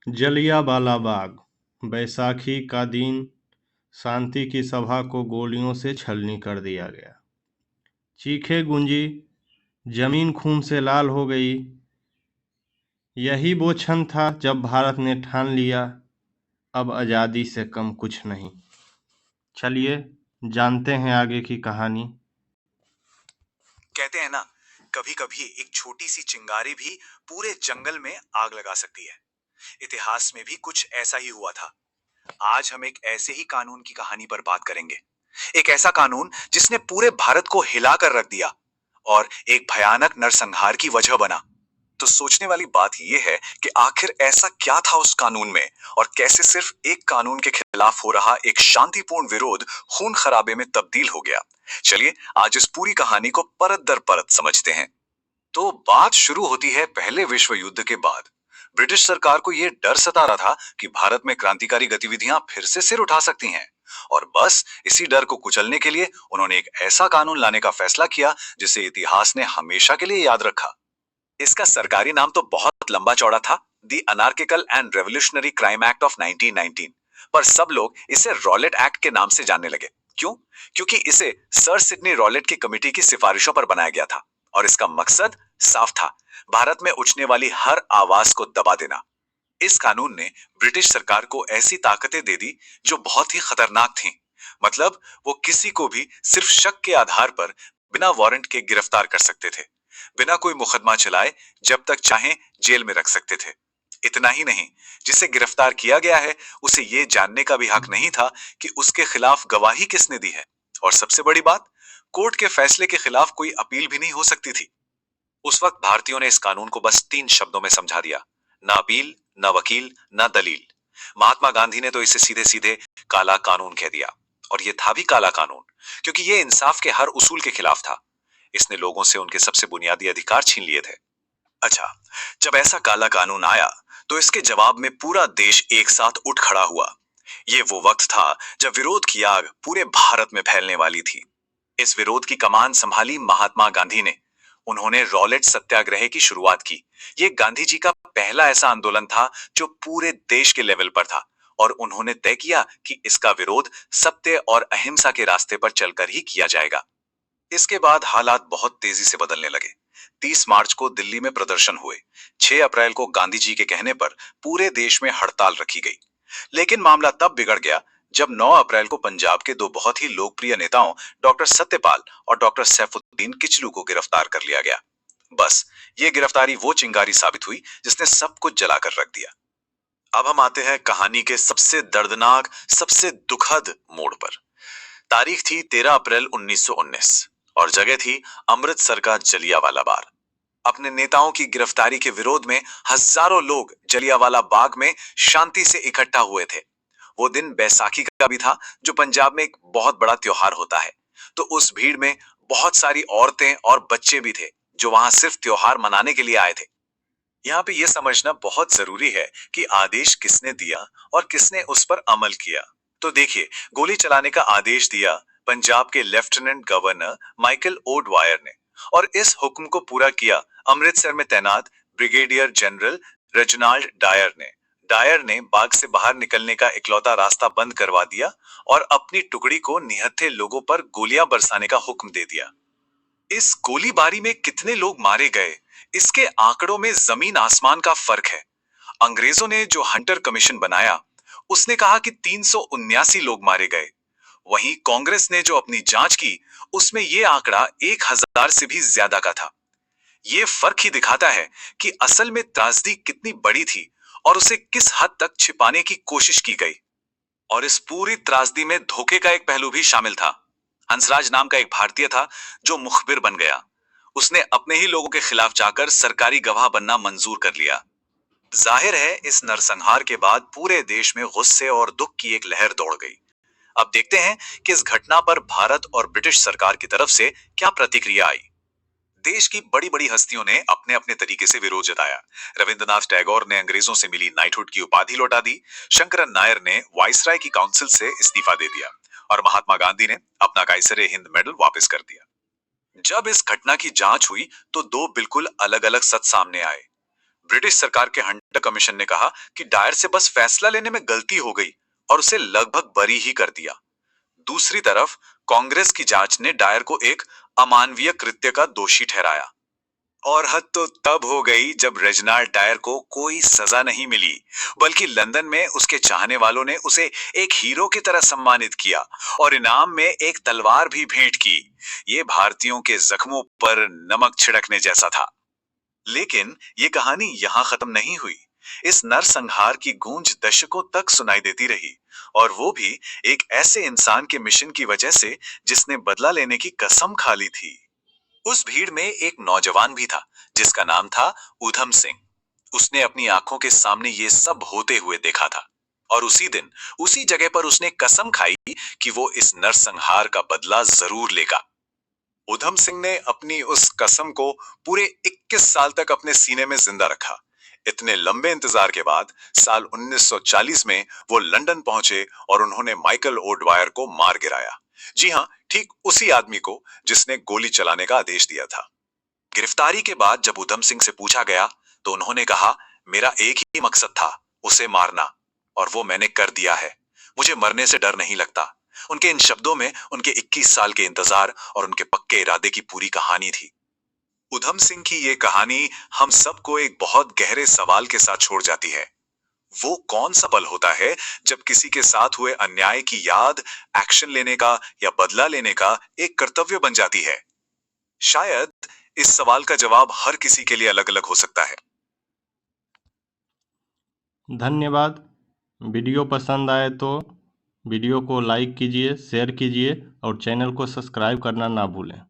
जलियांवाला बाग, बैसाखी का दिन, शांति की सभा को गोलियों से छलनी कर दिया गया। चीखें गूंजी, जमीन खून से लाल हो गई। यही वो क्षण था जब भारत ने ठान लिया, अब आजादी से कम कुछ नहीं। चलिए जानते हैं आगे की कहानी। कहते हैं ना, कभी कभी एक छोटी सी चिंगारी भी पूरे जंगल में आग लगा सकती है। इतिहास में भी कुछ ऐसा ही हुआ था। आज हम एक ऐसे ही कानून की कहानी पर बात करेंगे। एक ऐसा कानून जिसने पूरे भारत को हिलाकर रख दिया और एक भयानक नरसंहार की वजह बना। तो सोचने वाली बात यह है कि आखिर ऐसा क्या था उस कानून में, और कैसे सिर्फ एक कानून के खिलाफ हो रहा एक शांतिपूर्ण विरोध खून खराबे में तब्दील हो गया। चलिए आज इस पूरी कहानी को परत दर परत समझते हैं। तो बात शुरू होती है पहले विश्व युद्ध के बाद। ब्रिटिश सरकार को यह डर सता रहा था कि भारत में क्रांतिकारी गतिविधियां फिर से सिर उठा सकती हैं, और बस इसी डर को कुचलने के लिए उन्होंने एक ऐसा कानून लाने का फैसला किया जिसे इतिहास ने हमेशा के लिए याद रखा। इसका सरकारी नाम तो बहुत लंबा चौड़ा था, the anarchical and revolutionary crime act of 1919, पर सब लोग इसे रॉलेट एक्ट के नाम से जानने लगे। क्यों? क्योंकि इसे सर सिडनी रॉलेट की कमेटी की सिफारिशों पर बनाया गया था, और इसका मकसद साफ था, भारत में उठने वाली हर आवाज को दबा देना। इस कानून ने ब्रिटिश सरकार को ऐसी ताकतें दे दी जो बहुत ही खतरनाक थीं। मतलब वो किसी को भी सिर्फ शक के आधार पर बिना वारंट के गिरफ्तार कर सकते थे, बिना कोई मुकदमा चलाए जब तक चाहे जेल में रख सकते थे। इतना ही नहीं, जिसे गिरफ्तार किया गया है उसे ये जानने का भी हक नहीं था कि उसके खिलाफ गवाही किसने दी है, और सबसे बड़ी बात, कोर्ट के फैसले के खिलाफ कोई अपील भी नहीं हो सकती थी। उस वक्त भारतीयों ने इस कानून को बस 3 शब्दों में समझा दिया, ना अपील, ना वकील, ना दलील। महात्मा गांधी ने तो इसे सीधे सीधे काला कानून कह दिया, और यह था भी काला कानून, क्योंकि यह इंसाफ के हर उसूल के खिलाफ था। इसने लोगों से उनके सबसे बुनियादी अधिकार छीन लिए थे। अच्छा, जब ऐसा काला कानून आया तो इसके जवाब में पूरा देश एक साथ उठ खड़ा हुआ। ये वो वक्त था जब विरोध की आग पूरे भारत में फैलने वाली थी। इस विरोध की कमान संभाली महात्मा गांधी ने। उन्होंने रॉलेट सत्याग्रह की शुरुआत की। ये गांधी जी का पहला ऐसा आंदोलन था जो पूरे देश के लेवल पर था, और उन्होंने तय किया कि इसका विरोध सत्य और अहिंसा के रास्ते पर चलकर ही किया जाएगा। इसके बाद हालात बहुत तेजी से बदलने लगे। 30 मार्च को दिल्ली में प्रदर्शन हुए। 6 अप्रैल को गांधी जी के कहने पर पूरे देश में हड़ताल रखी गई। लेकिन मामला तब बिगड़ गया जब 9 अप्रैल को पंजाब के 2 बहुत ही लोकप्रिय नेताओं डॉक्टर सत्यपाल और डॉक्टर सैफुद्दीन किचलू को गिरफ्तार कर लिया गया। बस ये गिरफ्तारी वो चिंगारी साबित हुई जिसने सब कुछ जलाकर रख दिया। अब हम आते हैं कहानी के सबसे दर्दनाक, सबसे दुखद मोड़ पर। तारीख थी 13 अप्रैल 1919 और जगह थी अमृतसर का जलियांवाला बाग। अपने नेताओं की गिरफ्तारी के विरोध में हजारों लोग जलियांवाला बाग में शांति से इकट्ठा हुए थे। वो दिन बैसाखी का भी था, जो पंजाब में एक बहुत बड़ा त्योहार होता है। तो उस भीड़ में बहुत सारी औरतें और बच्चे भी थे जो वहां सिर्फ त्योहार मनाने के लिए आए थे। यहाँ पे यह समझना बहुत जरूरी है कि आदेश किसने दिया और किसने उस पर अमल किया। तो देखिए, गोली चलाने का आदेश दिया पंजाब के लेफ्टिनेंट गवर्नर माइकल ओडवायर ने, और इस हुक्म को पूरा किया अमृतसर में तैनात ब्रिगेडियर जनरल रेजिनाल्ड डायर ने। डायर ने बाग से बाहर निकलने का इकलौता रास्ता बंद करवा दिया और अपनी टुकड़ी को निहत्थे लोगों पर गोलियां बरसाने का हुक्म दे दिया। इस गोलीबारी में कितने लोग मारे गए, इसके आंकड़ों में जमीन आसमान का फर्क है। अंग्रेजों ने जो हंटर कमीशन बनाया उसने कहा कि 379 लोग मारे गए। वहीं कांग्रेस ने जो अपनी जांच की उसमें यह आंकड़ा 1000 से भी ज्यादा का था। यह फर्क ही दिखाता है कि असल में त्रासदी कितनी बड़ी थी और उसे किस हद तक छिपाने की कोशिश की गई। और इस पूरी त्रासदी में धोखे का एक पहलू भी शामिल था। हंसराज नाम का एक भारतीय था जो मुखबिर बन गया। उसने अपने ही लोगों के खिलाफ जाकर सरकारी गवाह बनना मंजूर कर लिया। जाहिर है, इस नरसंहार के बाद पूरे देश में गुस्से और दुख की एक लहर दौड़ गई। अब देखते हैं कि इस घटना पर भारत और ब्रिटिश सरकार की तरफ से क्या प्रतिक्रिया आई। देश की बड़ी बड़ी हस्तियों ने अपने अपने तरीके से विरोध जताया। रविंद्रनाथ टैगोर ने अंग्रेजों से मिली नाइटहुड की उपाधि लौटा दी। शंकरन नायर ने वाइसराय की काउंसिल से इस्तीफा दे दिया, और महात्मा गांधी ने अपना काइसरे हिंद मेडल वापस कर दिया। जब इस घटना की जांच हुई तो 2 बिल्कुल अलग अलग सच सामने आए। ब्रिटिश सरकार के कमीशन ने कहा कि डायर से बस फैसला लेने में गलती हो गई और उसे लगभग बरी ही कर दिया। दूसरी तरफ कांग्रेस की जांच ने डायर को एक अमानवीय कृत्य का दोषी ठहराया। और हद तो तब हो गई जब रेजिनाल्ड डायर को कोई सजा नहीं मिली, बल्कि लंदन में उसके चाहने वालों ने उसे एक हीरो की तरह सम्मानित किया और इनाम में एक तलवार भी भेंट की। ये भारतीयों के जख्मों पर नमक छिड़कने जैसा था। लेकिन ये कहानी यहां खत्म नहीं हुई। इस नरसंहार की गूंज दशकों तक सुनाई देती रही, और वो भी एक ऐसे इंसान के मिशन की वजह से जिसने बदला लेने की कसम खा ली थी। उस भीड़ में एक नौजवान भी था जिसका नाम था ऊधम सिंह। उसने अपनी आंखों के सामने ये सब होते हुए देखा था, और उसी दिन उसी जगह पर उसने कसम खाई कि वो इस नरसंहार का बदला जरूर लेगा। ऊधम सिंह ने अपनी उस कसम को पूरे 21 साल तक अपने सीने में जिंदा रखा। इतने लंबे इंतजार के बाद साल 1940 में वो लंदन पहुंचे और उन्होंने माइकल ओडवायर को मार गिराया। जी हां, ठीक उसी आदमी को जिसने गोली चलाने का आदेश दिया था। गिरफ्तारी के बाद जब ऊधम सिंह से पूछा गया तो उन्होंने कहा, मेरा एक ही मकसद था, उसे मारना, और वो मैंने कर दिया है। मुझे मरने से डर नहीं लगता। उनके इन शब्दों में उनके 21 साल के इंतजार और उनके पक्के इरादे की पूरी कहानी थी। ऊधम सिंह की ये कहानी हम सबको एक बहुत गहरे सवाल के साथ छोड़ जाती है। वो कौन सा पल होता है जब किसी के साथ हुए अन्याय की याद एक्शन लेने का या बदला लेने का एक कर्तव्य बन जाती है? शायद इस सवाल का जवाब हर किसी के लिए अलग अलग हो सकता है। धन्यवाद। वीडियो पसंद आए तो वीडियो को लाइक कीजिए, शेयर कीजिए और चैनल को सब्सक्राइब करना ना भूलें।